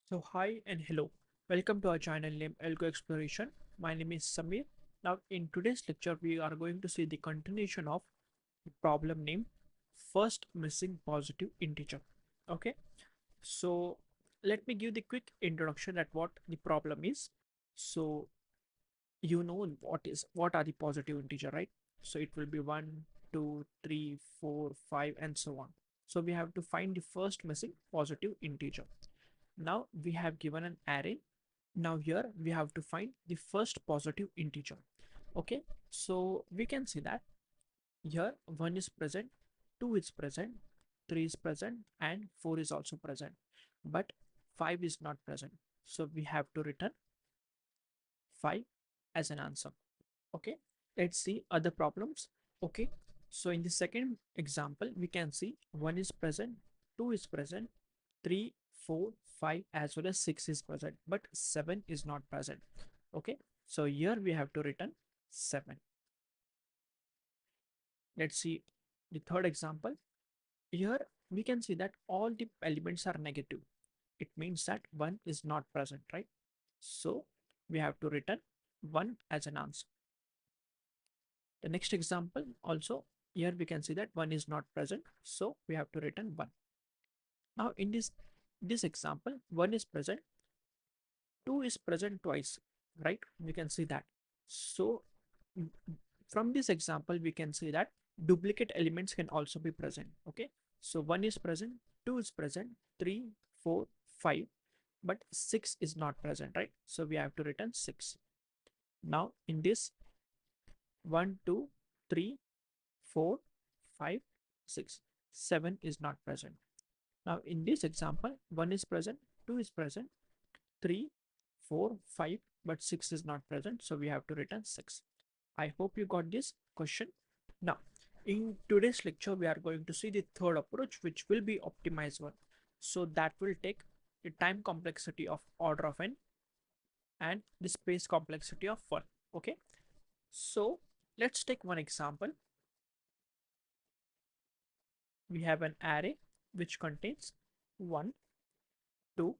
So hi and hello. Welcome to our channel named Algo Exploration. My name is Samir. Now in today's lecture we are going to see the continuation of the problem named first missing positive integer. Okay. So let me give the quick introduction at what the problem is. So you know what are the positive integer, right? So it will be 1, 2, 3, 4, 5 and so on. So we have to find the first missing positive integer. Now we have given an array. Now here we have to find the first positive integer. Okay, so we can see that here 1 is present, 2 is present, 3 is present and 4 is also present, but 5 is not present. So we have to return 5 as an answer. Okay, let's see other problems. Okay, so in the second example we can see 1 is present, 2 is present, 3, 4, 5 as well as 6 is present, but 7 is not present. Okay, so here we have to return 7. Let's see the third example. Here we can see that all the elements are negative. It means that 1 is not present, right? So we have to return 1 as an answer. The next example also, here we can see that 1 is not present, so we have to return 1. Now in this example 1 is present, 2 is present twice, right? We can see that. So from this example we can see that duplicate elements can also be present. Okay, so 1 is present, 2 is present, 3, 4, 5, but 6 is not present, right? So we have to return 6. Now in this 1, 2, 3, 4, 5, 6, 7 is not present. Now in this example 1 is present, 2 is present, 3, 4, 5, but 6 is not present, so we have to return 6. I hope you got this question. Now in today's lecture we are going to see the third approach, which will be optimized one. So that will take the time complexity of order of n and the space complexity of 1. Okay, so let's take one example. We have an array which contains 1, 2,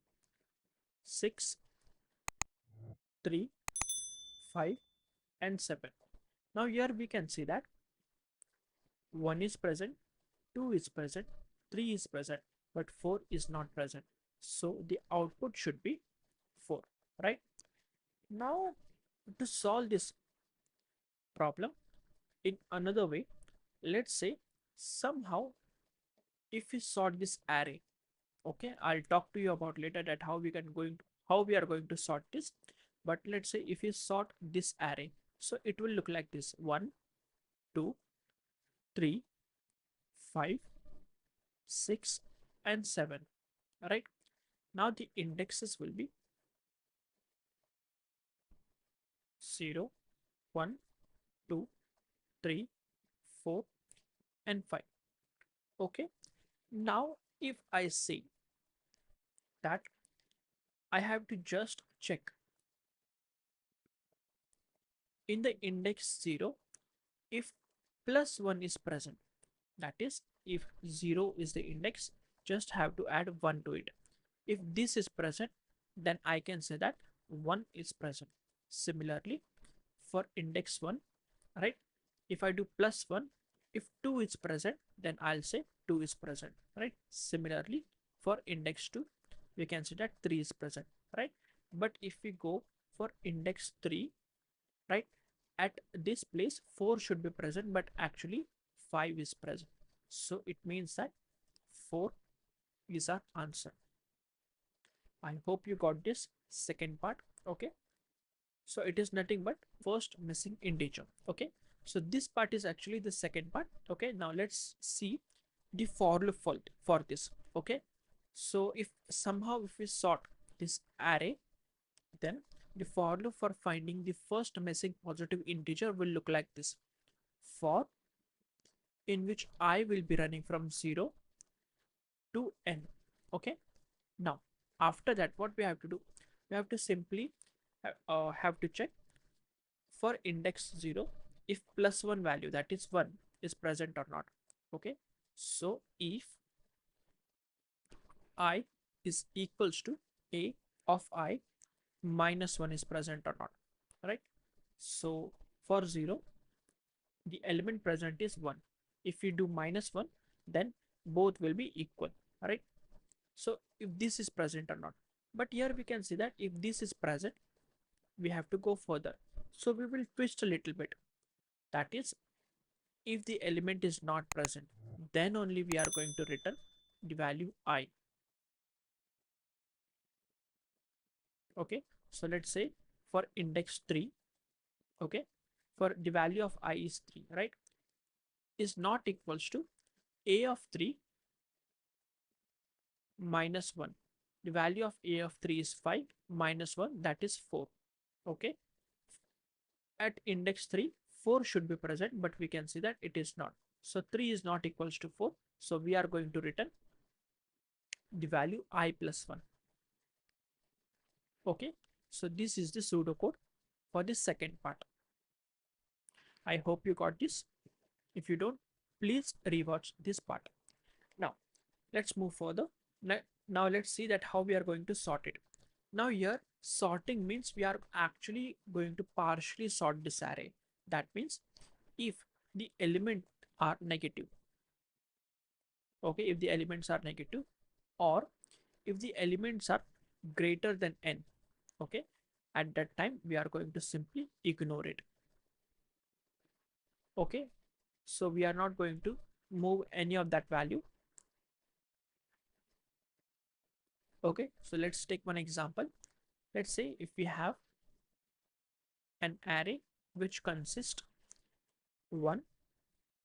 6, 3, 5 and 7. Now here we can see that 1 is present, 2 is present, 3 is present, but 4 is not present. So the output should be 4, right? Now to solve this problem in another way, let's say somehow if we sort this array, okay, I'll talk to you about later that how we are going to sort this. But let's say if you sort this array, so it will look like this: 1, 2, 3, 5, 6 and 7, right? Now the indexes will be 0, 1, 2, 3, 4 and 5. Okay, now if I say that I have to just check in the index 0 if plus 1 is present, that is if 0 is the index, just have to add 1 to it. If this is present, then I can say that 1 is present. Similarly for index 1, right, if I do plus 1, if 2 is present, then I'll say 2 is present, right? Similarly for index 2, we can say that 3 is present, right? But if we go for index 3, right, at this place 4 should be present, but actually 5 is present. So it means that 4 is our answer. I hope you got this second part. Okay, so it is nothing but first missing integer. Okay, so this part is actually the second part. Okay, now let's see the for loop for this. Okay, so if somehow if we sort this array, then the for loop for finding the first missing positive integer will look like this: for in which I will be running from 0 to n. Okay, now after that what we have to do, we have to simply have to check for index 0 if plus 1 value, that is 1, is present or not. Okay, so if I is equals to a of I minus 1 is present or not, right? So for 0, the element present is 1. If we do minus 1, then both will be equal, right? So if this is present or not. But here we can see that if this is present, we have to go further. So we will twist a little bit. That is, if the element is not present, then only we are going to return the value I. Okay, so let's say for index 3, okay, for the value of I is 3, right, is not equals to a of 3 minus 1. The value of a of 3 is 5 minus 1, that is 4. Okay, at index 3, 4 should be present, but we can see that it is not. So 3 is not equals to 4. So we are going to return the value I plus 1. Okay, so this is the pseudocode for the second part. I hope you got this. If you don't, please rewatch this part. Now let's move further. Now let's see that how we are going to sort it. Now here sorting means we are actually going to partially sort this array. That means if the element are negative, okay, if the elements are negative, or if the elements are greater than n, okay, at that time we are going to simply ignore it. Okay, so we are not going to move any of that value. Okay, so let's take one example. Let's say if we have an array which consists 1,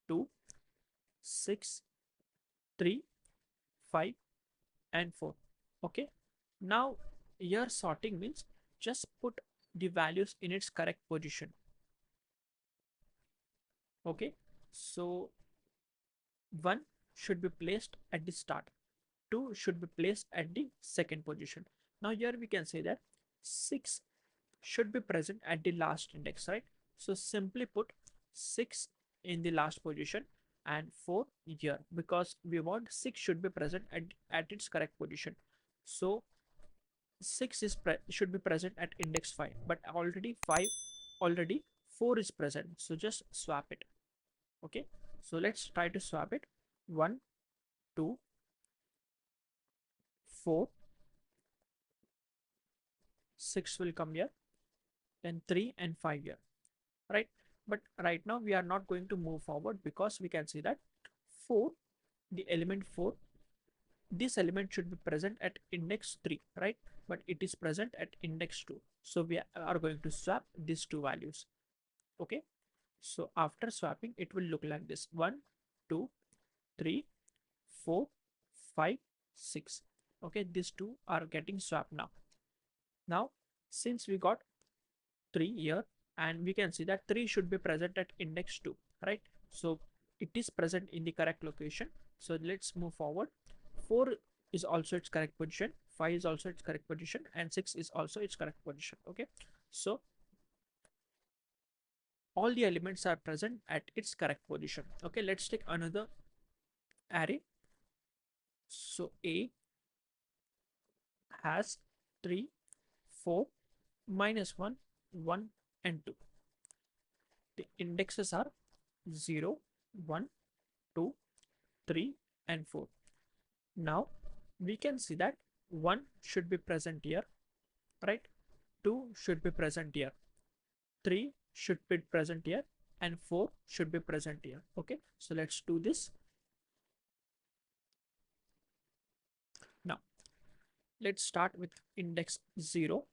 2, 6, 3, 5 and 4. Okay, now here sorting means just put the values in its correct position. Okay, so 1 should be placed at the start, 2 should be placed at the second position. Now here we can say that 6 should be present at the last index, right? So simply put 6 in the last position and 4 here, because we want 6 should be present at its correct position. So 6 is should be present at index 5, but already 4 is present, so just swap it. Okay, so let's try to swap it. 1, 2, 4, 6 will come here, then 3 and 5 here, right? But right now we are not going to move forward because we can see that 4, the element 4, this element should be present at index 3, right? But it is present at index 2, so we are going to swap these two values. Okay, so after swapping it will look like this: 1, 2, 3, 4, 5, 6. Okay, these two are getting swapped now. Now since we got 3 here, and we can see that 3 should be present at index 2, right? So it is present in the correct location. So let's move forward. 4 is also its correct position, 5 is also its correct position, and 6 is also its correct position. Okay, so all the elements are present at its correct position. Okay, let's take another array. So A has 3, 4, minus 1, 1 and 2. The indexes are 0, 1, 2, 3 and 4. Now we can see that 1 should be present here, right? 2 should be present here, 3 should be present here, and 4 should be present here. Okay, so let's do this. Now let's start with index 0.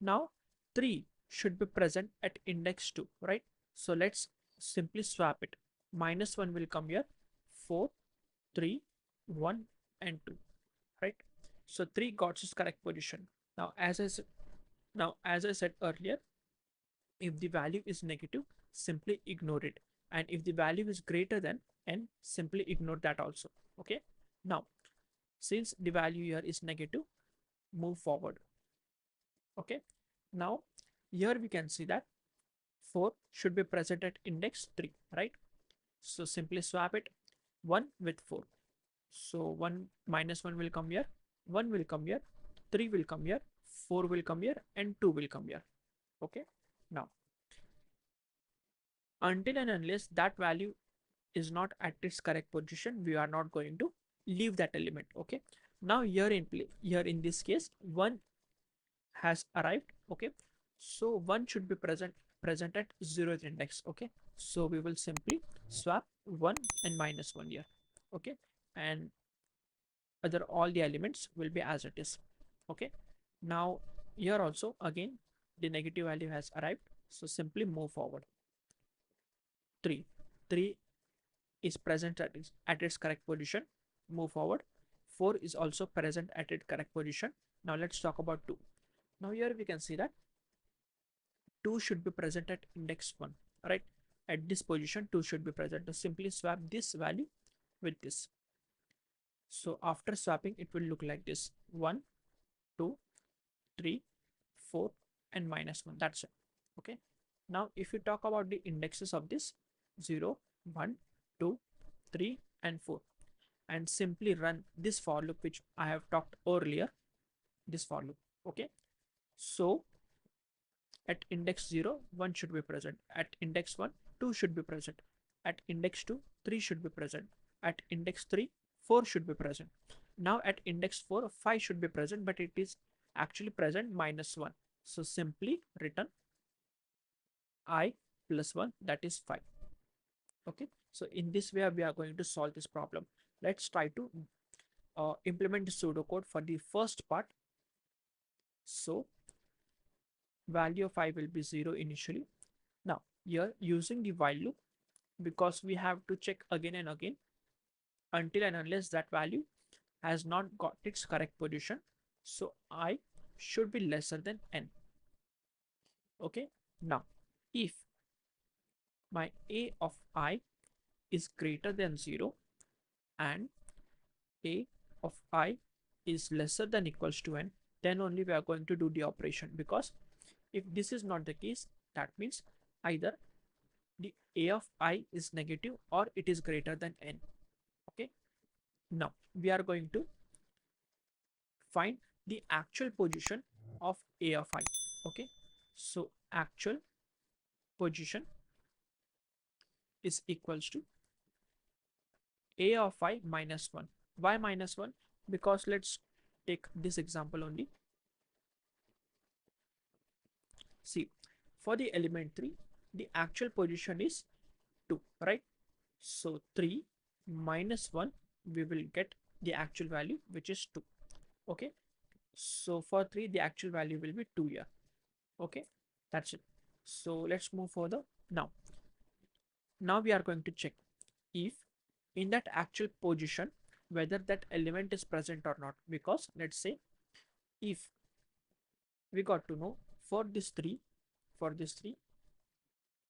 Now 3 should be present at index 2, right? So let's simply swap it. Minus 1 will come here, 4, 3, 1 and 2, right? So 3 got its correct position. Now as I said earlier, if the value is negative, simply ignore it, and if the value is greater than n, simply ignore that also. Okay, now since the value here is negative, move forward. Okay, now here we can see that 4 should be present at index 3, right? So simply swap it, 1 with 4. So 1 minus 1 will come here, 1 will come here, 3 will come here, 4 will come here, and 2 will come here. Okay. Now, until and unless that value is not at its correct position, we are not going to leave that element. Okay. Now here in this case, 1 has arrived. Okay. So 1 should be present at 0th index. Okay. So we will simply swap 1 and minus 1 here. Okay. And other all the elements will be as it is. Okay. Now here also again the negative value has arrived, so simply move forward. 3 is present at its correct position, move forward. 4 is also present at its correct position. Now let's talk about 2. Now here we can see that 2 should be present at index 1, right? At this position 2 should be present. So simply swap this value with this. So after swapping it will look like this: 1, 2, 3, 4 and minus 1. That's it. Okay. Now if you talk about the indexes of this: 0, 1, 2, 3 and 4, and simply run this for loop which I have talked earlier, this for loop. Okay. So at index 0, 1 should be present. At index 1, 2 should be present. At index 2, 3 should be present. At index 3, 4 should be present. Now at index 4, 5 should be present, but it is actually present minus 1. So simply return I plus 1, that is 5. Okay. So in this way we are going to solve this problem. Let's try to implement the pseudocode for the first part. So value of I will be 0 initially. Now here using the while loop, because we have to check again and again until and unless that value has not got its correct position. So I should be lesser than n. Okay. Now if my a of I is greater than 0 and a of I is lesser than equals to n, then only we are going to do the operation. Because if this is not the case, that means either the a of I is negative or it is greater than n. Okay. Now we are going to find the actual position of a of I. Okay. So actual position is equals to a of I minus 1. Why minus 1? Because let's take this example only. See, for the element 3, the actual position is 2, right? So 3 minus 1, we will get the actual value, which is 2. Okay. So for 3, the actual value will be 2 here. Okay. That's it. So let's move further. Now we are going to check if in that actual position, whether that element is present or not. Because let's say if we got to know for this 3,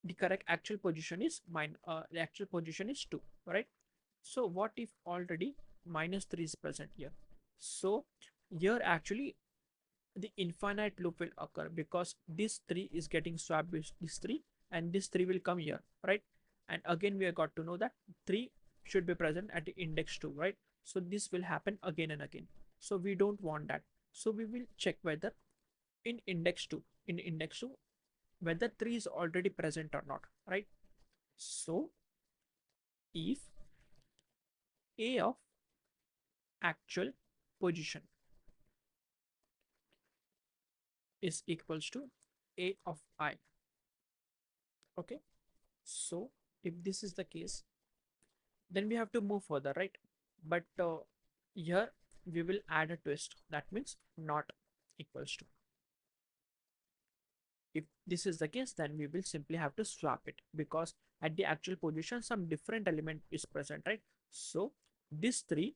the correct actual position is the actual position is 2, right? So what if already minus 3 is present here? So here actually the infinite loop will occur, because this 3 is getting swapped with this 3 and this 3 will come here, right? And again we have got to know that 3 should be present at the index 2, right? So this will happen again and again. So we don't want that. So we will check whether in index 2 whether 3 is already present or not, right? So if a of actual position is equals to a of I. Okay. So if this is the case, then we have to move further, right? But here we will add a twist. That means not equals to. If this is the case, then we will simply have to swap it, because at the actual position some different element is present, right? So this 3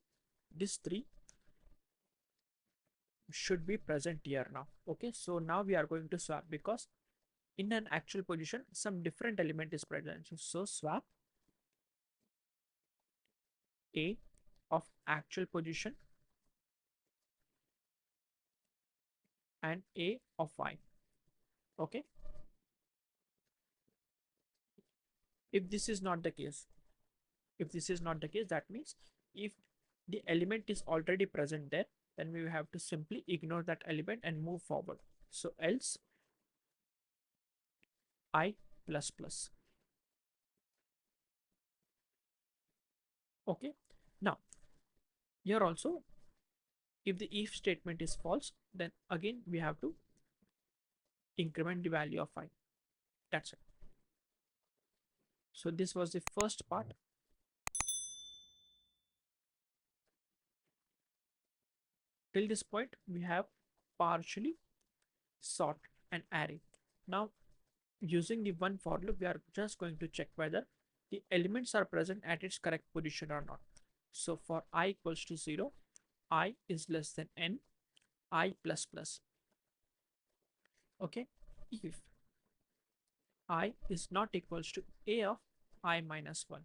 should be present here now. Okay. So now we are going to swap, because in an actual position some different element is present. So swap a of actual position and a of I. Okay. If this is not the case, that means if the element is already present there, then we have to simply ignore that element and move forward. So else I plus plus. Okay. Now here also, if the if statement is false, then again we have to increment the value of I. That's it. So this was the first part. Till this point, we have partially sort an array. Now, using the one for loop, we are just going to check whether the elements are present at its correct position or not. So for I equals to 0, I is less than n, I plus plus. Okay. If I is not equals to a of I minus 1.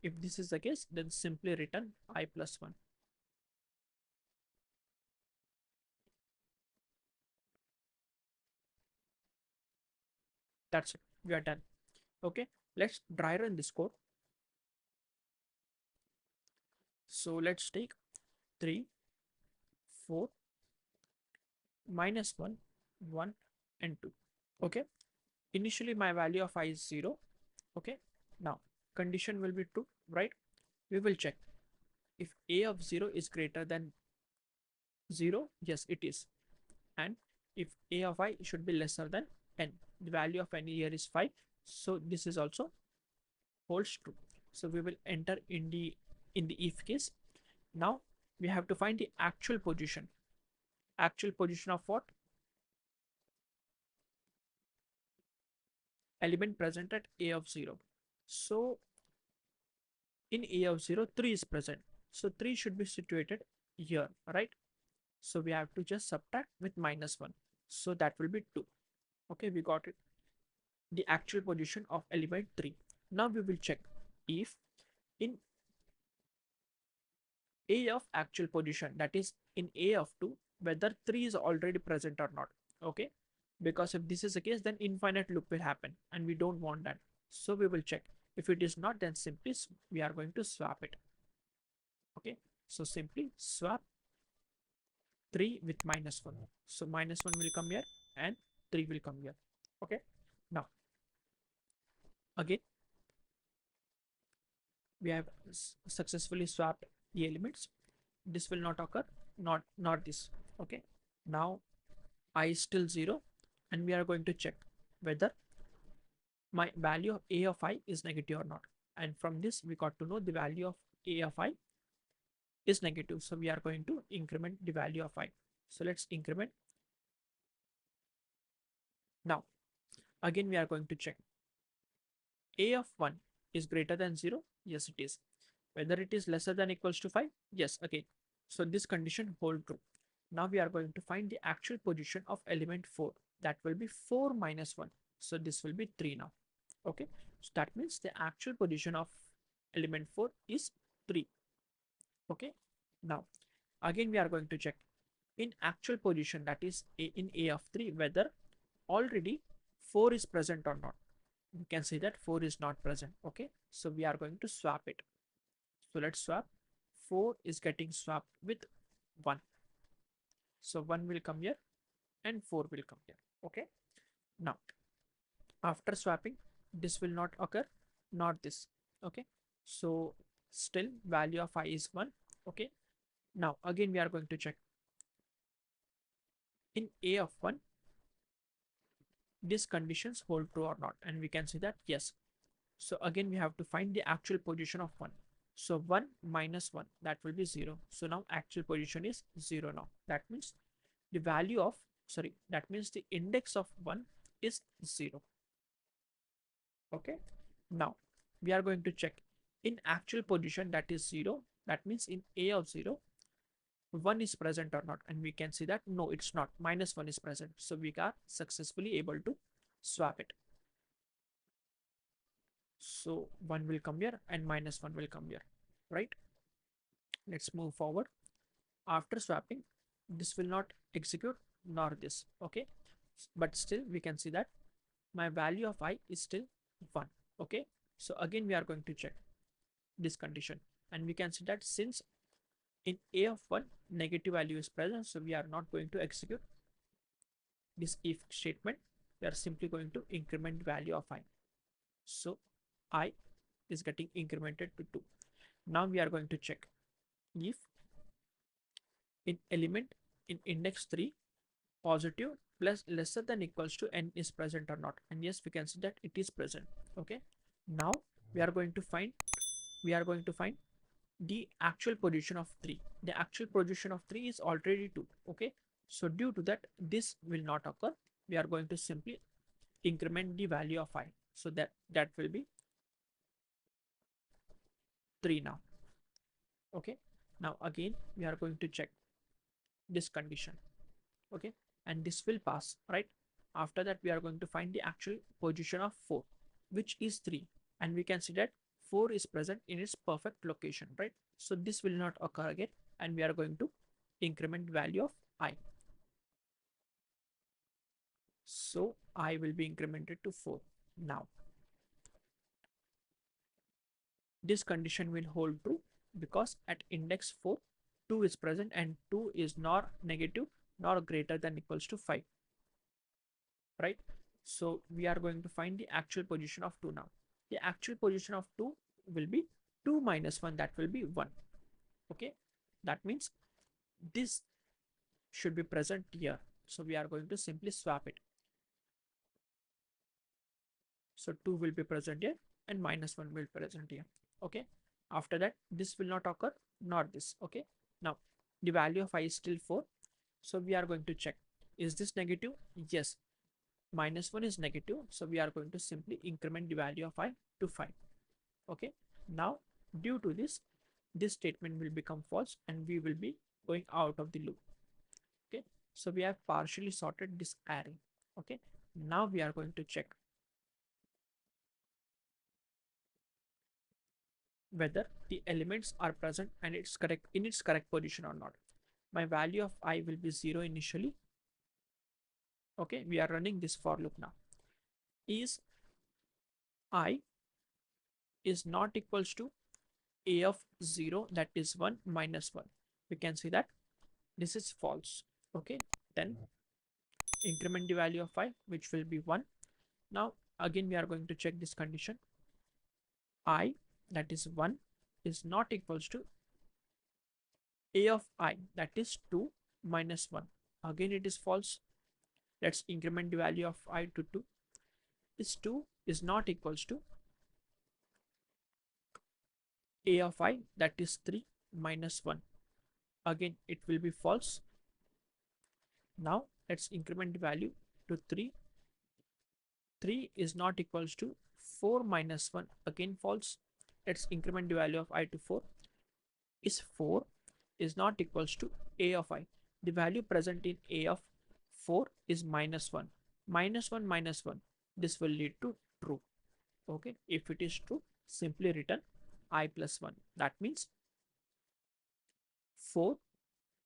If this is the case, then simply return I plus 1. That's it. We are done. Okay. Let's dry run this code. So let's take 3, 4, minus 1, 1, and 2. Okay. Initially, my value of I is 0. Okay. Now, condition will be true, right? We will check if a of 0 is greater than 0. Yes, it is. And if a of I should be lesser than n. The value of n here is 5. So this is also holds true. So we will enter in the if case. Now we have to find the actual position. Actual position of what? Element present at a of 0. So in a of 0, 3 is present. So 3 should be situated here, right? So we have to just subtract with minus 1. So that will be 2. Okay, we got it. The actual position of element 3. Now we will check if in a of actual position, that is in a of 2, whether 3 is already present or not. Okay, because if this is the case, then infinite loop will happen and we don't want that. So we will check. If it is not, then simply we are going to swap it. Okay, so simply swap 3 with minus 1. So minus 1 will come here and 3 will come here. Okay, now again we have successfully swapped the elements. This will not occur, not this. Okay, now I is still 0 and we are going to check whether my value of a of I is negative or not. And from this we got to know the value of a of I is negative. So we are going to increment the value of I. So let's increment. Now again we are going to check a of 1 is greater than 0. Yes, it is. Whether it is lesser than equals to 5. Yes, again. So this condition hold true. Now we are going to find the actual position of element 4. That will be 4 minus 1. So this will be 3 now. Okay, so that means the actual position of element 4 is 3. Okay, now again we are going to check in actual position, that is in a of 3, whether already 4 is present or not. We can say that 4 is not present. Okay, so we are going to swap it. So let's swap. 4 is getting swapped with 1. So 1 will come here and 4 will come here. Okay, now after swapping, this will not occur, not this. Okay, so still value of I is 1. Okay, now again we are going to check in a of 1 these conditions hold true or not, and we can see that yes. So again we have to find the actual position of 1. So 1 minus 1, that will be 0. So now actual position is 0 now. That means the value of, sorry, that means the index of 1 is 0. Okay, now we are going to check in actual position, that is 0. That means in a of 0, 1 is present or not, and we can see that no, it's not. Minus 1 is present. So we are successfully able to swap it. So 1 will come here and minus 1 will come here, right? Let's move forward. After swapping, this will not execute nor this. Okay, but still we can see that my value of I is still 1. Okay, so again we are going to check this condition. And we can see that since in a of 1 negative value is present, so we are not going to execute this if statement. We are simply going to increment value of I. So I is getting incremented to 2. Now we are going to check if in element in index 3 positive plus lesser than equals to n is present or not, and yes, we can see that it is present. Okay, now we are going to find the actual position of 3. The actual position of 3 is already 2. Okay, so due to that this will not occur. We are going to simply increment the value of I, so that will be 3 now. Okay, now again we are going to check this condition. Okay, and this will pass, right? After that we are going to find the actual position of 4, which is 3, and we can see that 4 is present in its perfect location, right? So this will not occur again, and we are going to increment value of I. So I will be incremented to 4. Now this condition will hold true because at index 4 2 is present, and 2 is nor negative nor greater than equals to 5, right? So we are going to find the actual position of 2 now. The actual position of 2 will be 2 minus 1, that will be 1. Okay, that means this should be present here, so we are going to simply swap it. So 2 will be present here and minus 1 will be present here. Okay, after that this will not occur nor this. Okay, now the value of I is still 4, so we are going to check, is this negative? Yes, minus 1 is negative, so we are going to simply increment the value of I to 5. Okay, now due to this statement will become false and we will be going out of the loop. Okay, so we have partially sorted this array. Okay, now we are going to check whether the elements are present and it's correct in its correct position or not. My value of I will be 0 initially. Okay, we are running this for loop now. Is I is not equals to a of 0, that is 1 minus 1. We can see that this is false. Okay, then increment the value of I, which will be 1. Now again we are going to check this condition. I, that is 1, is not equals to a of I, that is 2 minus 1. Again it is false. Let's increment the value of I to 2. This 2 is not equals to a of I, that is 3 minus 1. Again it will be false. Now let's increment the value to 3. 3 is not equals to 4 minus 1. Again false. Let's increment the value of I to 4. Is 4 is not equals to a of I. The value present in a of 4 is minus 1. Minus 1 minus 1. This will lead to true. Okay, if it is true, simply return I plus 1. That means 4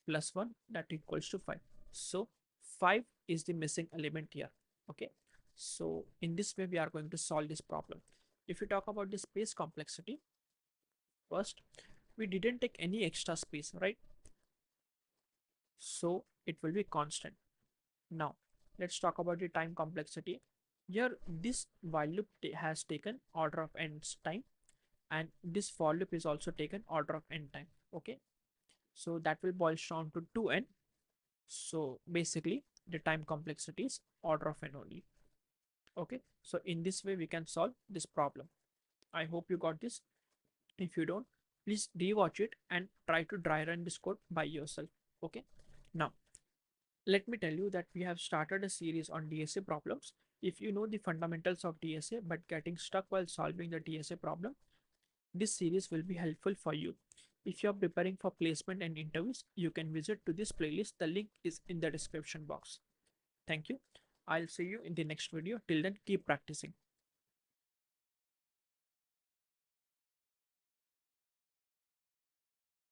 plus 1, that equals to 5. So 5 is the missing element here. Okay, so in this way we are going to solve this problem. If you talk about the space complexity, first we didn't take any extra space, right? So it will be constant. Now let's talk about the time complexity. Here this while loop has taken order of n time, and this for loop is also taken order of n time. Okay, so that will boil down to 2n. So basically the time complexity is order of n only. Okay, so in this way we can solve this problem. I hope you got this. If you don't, please rewatch it and try to dry run this code by yourself. Okay, now let me tell you that we have started a series on DSA problems. If you know the fundamentals of DSA but getting stuck while solving the DSA problem, this series will be helpful for you. If you are preparing for placement and interviews, you can visit to this playlist. The link is in the description box. Thank you. I'll see you in the next video. Till then, keep practicing.